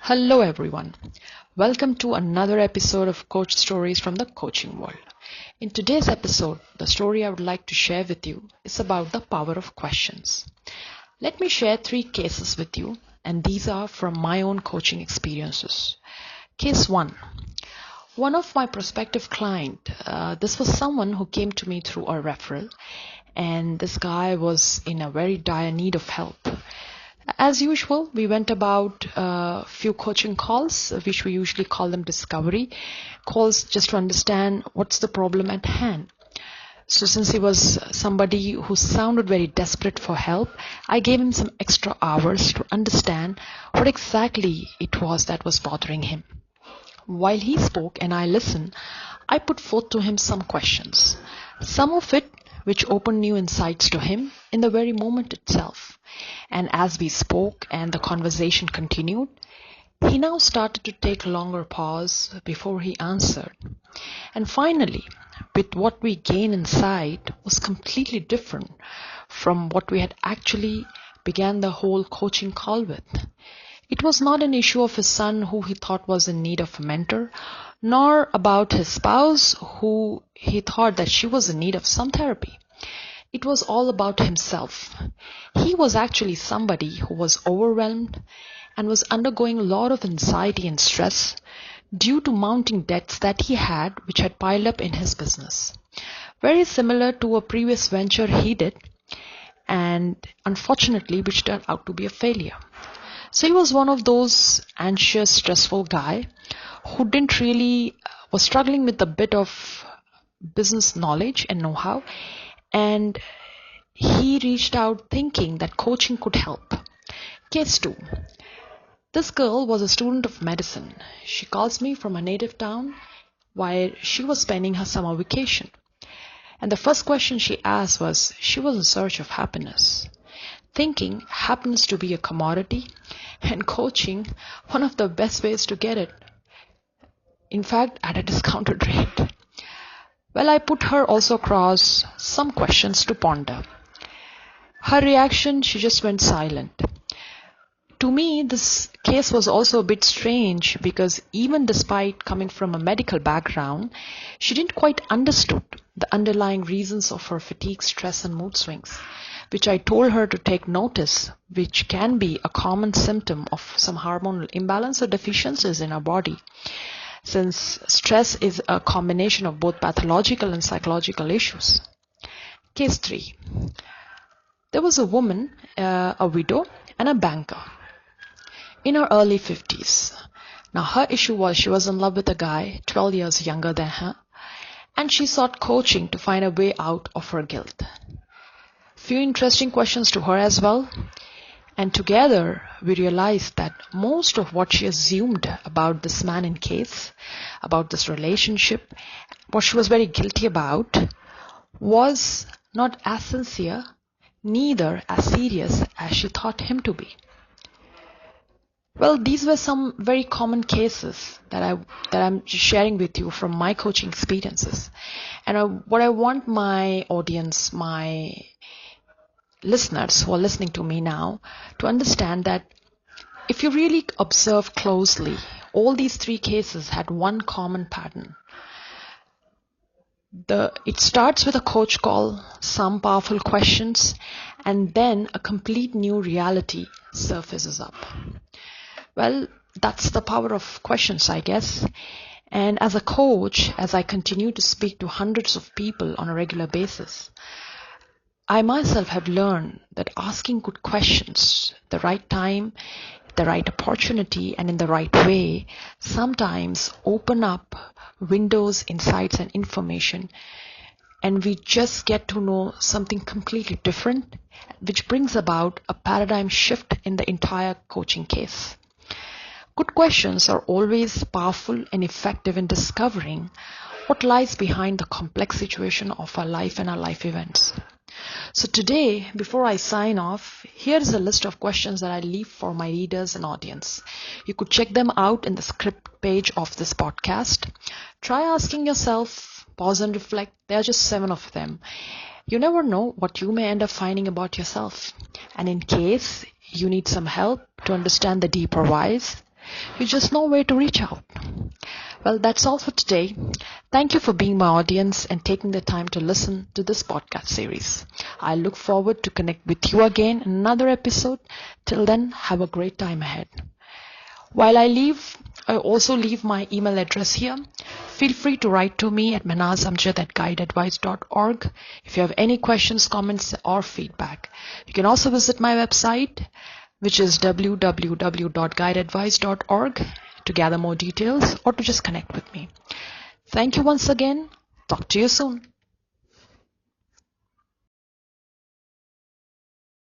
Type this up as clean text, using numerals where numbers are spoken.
Hello, everyone. Welcome to another episode of Coach Stories from the Coaching World. In today's episode, the story I would like to share with you is about the power of questions. Let me share 3 cases with you, and these are from my own coaching experiences. Case 1. One of my prospective client, this was someone who came to me through a referral, and this guy was in a very dire need of help. As usual, we went about a few coaching calls, which we usually call them discovery calls, just to understand what's the problem at hand. So since he was somebody who sounded very desperate for help, I gave him some extra hours to understand what exactly it was that was bothering him. While he spoke and I listened, I put forth to him some questions, some of it which opened new insights to him in the very moment itself. And as we spoke and the conversation continued, he now started to take a longer pause before he answered. And finally, with what we gained insight was completely different from what we had actually began the whole coaching call with. It was not an issue of his son who he thought was in need of a mentor, nor about his spouse who he thought that she was in need of some therapy. It was all about himself. He was actually somebody who was overwhelmed and was undergoing a lot of anxiety and stress due to mounting debts that he had, which had piled up in his business. Very similar to a previous venture he did, and unfortunately which turned out to be a failure. So he was one of those anxious, stressful guy who was struggling with a bit of business knowledge and know-how, and he reached out thinking that coaching could help. Case 2. This girl was a student of medicine. She calls me from her native town where she was spending her summer vacation. And the first question she asked was, she was in search of happiness, thinking happens to be a commodity and coaching one of the best ways to get it. In fact, at a discounted rate. Well, I put her also across some questions to ponder. Her reaction, she just went silent. To me, this case was also a bit strange because even despite coming from a medical background, she didn't quite understood the underlying reasons of her fatigue, stress and mood swings, which I told her to take notice, which can be a common symptom of some hormonal imbalance or deficiencies in our body, since stress is a combination of both pathological and psychological issues. Case 3. There was a woman, a widow and a banker in her early 50s. Now her issue was she was in love with a guy 12 years younger than her, and she sought coaching to find a way out of her guilt. Few interesting questions to her as well, and together we realized that most of what she assumed about this man in case, about this relationship, what she was very guilty about, was not as sincere, neither as serious as she thought him to be. Well, these were some very common cases that I'm sharing with you from my coaching experiences. And what I want my audience, my listeners who are listening to me now, to understand that if you really observe closely, all these 3 cases had one common pattern. It starts with a coach call, some powerful questions, and then a complete new reality surfaces up. Well, that's the power of questions, I guess. And as a coach, as I continue to speak to hundreds of people on a regular basis, I myself have learned that asking good questions, the right time, the right opportunity, and in the right way, sometimes open up windows, insights, and information, and we just get to know something completely different, which brings about a paradigm shift in the entire coaching case. Good questions are always powerful and effective in discovering what lies behind the complex situation of our life and our life events. So today, before I sign off, here is a list of questions that I leave for my readers and audience. You could check them out in the script page of this podcast. Try asking yourself, pause and reflect. There are just 7 of them. You never know what you may end up finding about yourself. And in case you need some help to understand the deeper whys, You just know where to reach out. Well, that's all for today. Thank you for being my audience and taking the time to listen to this podcast series. I look forward to connect with you again in another episode. Till then, have a great time ahead. While I also leave my email address here. Feel free to write to me at manazamjad@guideadvice.org if you have any questions, comments, or feedback. You can also visit my website, which is www.guideadvice.org, to gather more details or to just connect with me. Thank you once again. Talk to you soon.